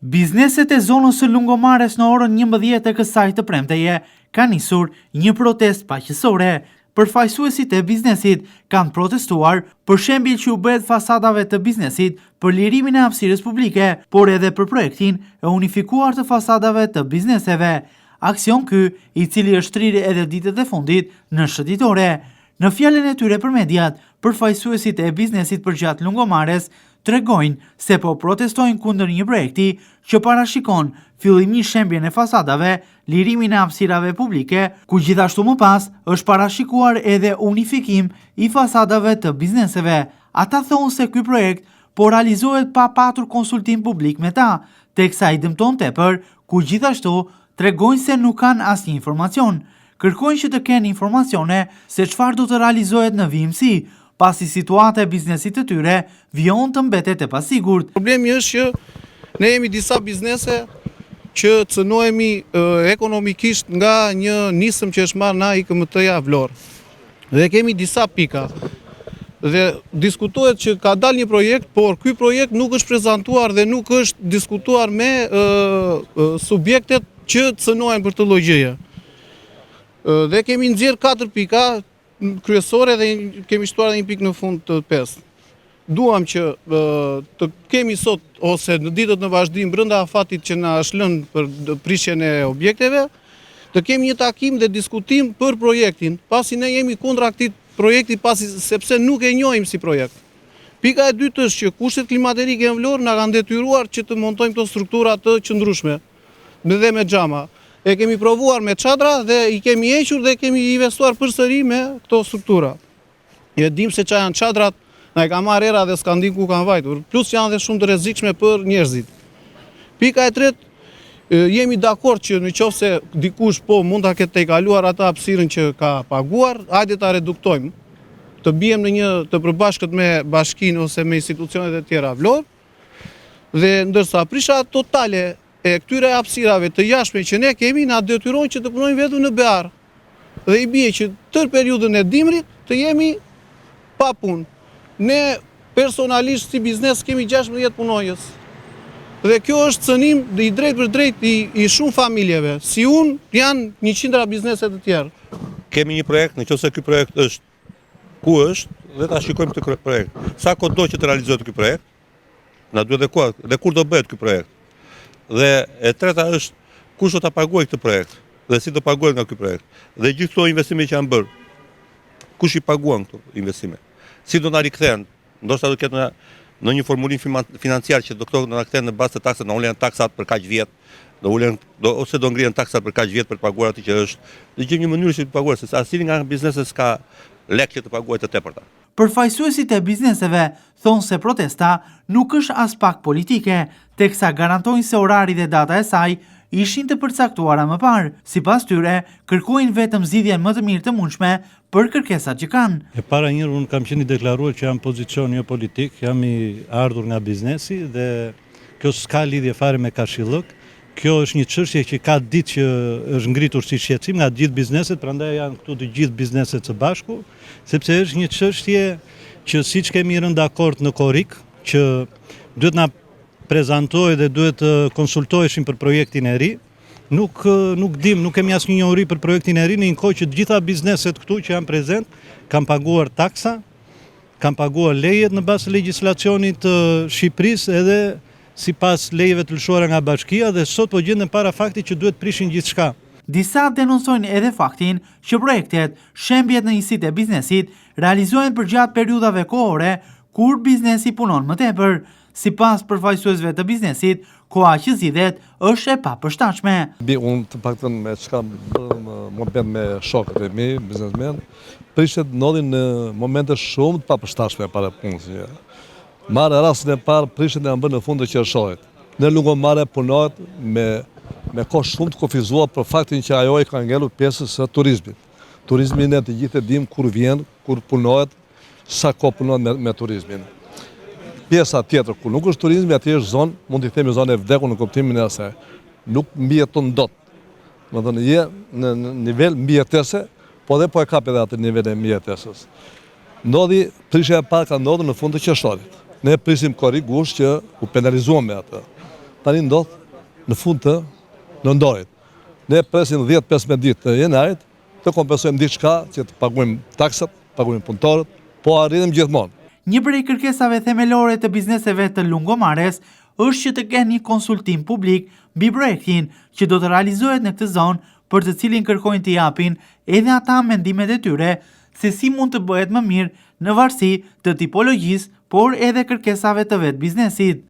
Bizneset e zonës së Lungomares në orën 11 e kësaj të premteje ka nisur një protestë paqësore. Përfaqësuesit e biznesit kanë protestuar për shembull që u bëhet fasadave të biznesit për lirimin e hapësirës publike, por edhe për projektin e unifikuar të fasadave të bizneseve. Aksion ky, i cili është trirë edhe ditët e fundit në shëtitore. Në fjalën e tyre për mediat, përfaqësuesit e biznesit përgjat Lungomares tregojnë se po protestojnë kundër një projekti që parashikon fillimisht shembjen e fasadave, lirimin e hapësirave publike, ku gjithashtu më pas është parashikuar edhe unifikim i fasadave të bizneseve. Ata thonë se ky projekt po realizohet pa patur konsultim publik me ta, teksa i dëmton tepër, ku gjithashtu tregojnë se nuk kanë asnjë informacion. Kërkojnë që të kenë informacione se çfarë do të realizohet në vijimsi, pasi situata e biznesit të tyre vijon të mbetet e pasigurt. Problemi është që ne jemi disa biznese që cënohemi ekonomikisht nga një nisëm që është marrë nga IKMT-ja Vlorë. Dhe kemi disa pika. Dhe diskutohet që ka dalë një projekt, por ky projekt nuk është prezantuar dhe nuk është diskutuar me subjektet që cënohen për të lloj gjëje. Dhe kemi nxjerr 4 pika kryesore dhe kemi shtuar edhe një pikë në fund të 5. Duam që të kemi sot ose në ditët në vazhdim brenda afatit që na është lënë për prishjen e objekteve, të kemi një takim dhe diskutim për projektin, pasi ne jemi kundër këtij projekti sepse nuk e njohim si projekt. Pika e dytë është që kushtet klimaterike në Vlorë na kanë detyruar që të montojmë këto struktura të qëndrueshme dhe me xhama. E kemi provuar me çadra dhe i kemi hequr dhe kemi investuar përsëri me këto struktura. E dim se çfarë janë çadrat, na e ka marrë era dhe s'ka ndim ku kanë vajtur, plus janë dhe shumë të rrezikshme për njerëzit. Pika e tretë, jemi dakord që nëse dikush po mund ta ketë tejkaluar atë hapësirën që ka paguar, hajde ta reduktojmë, të bijem në një të përbashkët me bashkinë ose me institucionet e tjera Vlorë, dhe ndërsa prisha totale e këtyre hapësirave të jashtme që ne kemi na detyrojnë që të punojmë vetëm në bear. Dhe i bie që tër periudhën e dimrit të jemi pa punë. Ne personalisht si biznes kemi 16 punonjës. Dhe kjo është cënim i drejt për drejt i shumë familjeve. Si unë janë 100 bizneset të tjerë. Kemi një projekt, nëse ky projekt është ku është, dhe ta shikojmë këtë projekt. Sa kohë do që të realizohet ky projekt? Na duhet dhe kur do bëhet ky projekt? Dhe e treta është kush do ta paguajë këtë projekt dhe si do paguhet nga ky projekt. Dhe gjithë këto investime që janë bërë, kush i paguan këto investime? Si do na rikthehen? Ndoshta do të ketë në një formulim financiar që do këto na kthehen në bazë të taksave, do ulen taksat për kaq vjet, ose do ngrihen taksat për kaq vjet për të paguar atë që është. Dhe gjejmë një mënyrë si të paguar, se asnjë nga bizneset s'ka lekë që të paguajë të tepërta. Përfaqësuesit e bizneseve thonë se protesta nuk është as pak politike, teksa garantojnë se orari dhe data e saj ishin të përcaktuara më parë. Sipas tyre, kërkojnë vetëm zgjidhjen më të mirë të mundshme për kërkesat që kanë. E para njërë unë kam qenë i deklaruar që jam pozicion jo politik, jam i ardhur nga biznesi dhe kjo s'ka lidhje fare me kashillëk. Kjo është një çështje që ka ditë që është ngritur si shqetësim nga gjithë bizneset, prandaj janë këtu të gjithë bizneset së bashku, sepse është një çështje që siç kemi rënë dakord në Korrik, që duhet na prezantojë dhe duhet të konsultoheshim për projektin e ri, nuk dim, nuk kemi asnjë njohuri për projektin e ri, në një kohë që të gjitha bizneset këtu që janë prezent kanë paguar taksa, kanë paguar lejet në bazë të legjislacionit të Shqipërisë edhe sipas lejeve të lëshuara nga bashkia dhe sot po gjenden para faktit që duhet prishin gjithçka. Disa denoncojnë edhe faktin që projektet, shembjet në njësitë e biznesit realizohen përgjatë periudhave kohore kur biznesi punon më tepër. Sipas përfaqësuesve të biznesit, koha që zgjidhet është e papërshtatshme. Unë të paktën me çka më bën me shokët e mi, biznesmen, prishet ndodhin në momente shumë të papërshtatshme para punës. Marë rastin e parë, prishet e në bërë në fund të qershorit. Në Lungomare punohet me kohë shumë të kufizuar për faktin që ajo i ka ngelur pjesës së turizmit. Turizmin e të gjithë e dim kur vjen, kur punohet, sa kohë punohet me turizmin. Pjesa tjetër, kur nuk është turizmi, aty është zonë, mund t'i themi zonë e vdekur në kuptimin e asaj. Nuk mbijeton dot. Më thënë, je në nivel mbijetese, po dhe po e kap edhe atë nivel e mbijetesës. Ndodhi, prishja e parë ka ndodhur në fund të qershorit. Ne prisim Korrik Gush që u penalizuam me atë. tani ndodh në fund të nëndorit. Ne presim 10-15 ditë të janarit të kompensojmë diçka që të paguajmë taksat, paguajmë punëtorët, po arritëm gjithmonë. Një prej kërkesave themelore të bizneseve të Lungomares është që të kenë një konsultim publik mbi projektin që do të realizohet në këtë zonë, për të cilin kërkojnë të japin edhe ata mendimet e tyre se si mund të bëhet më mirë në varësi të tipologjisë, por edhe kërkesave të vetë biznesit.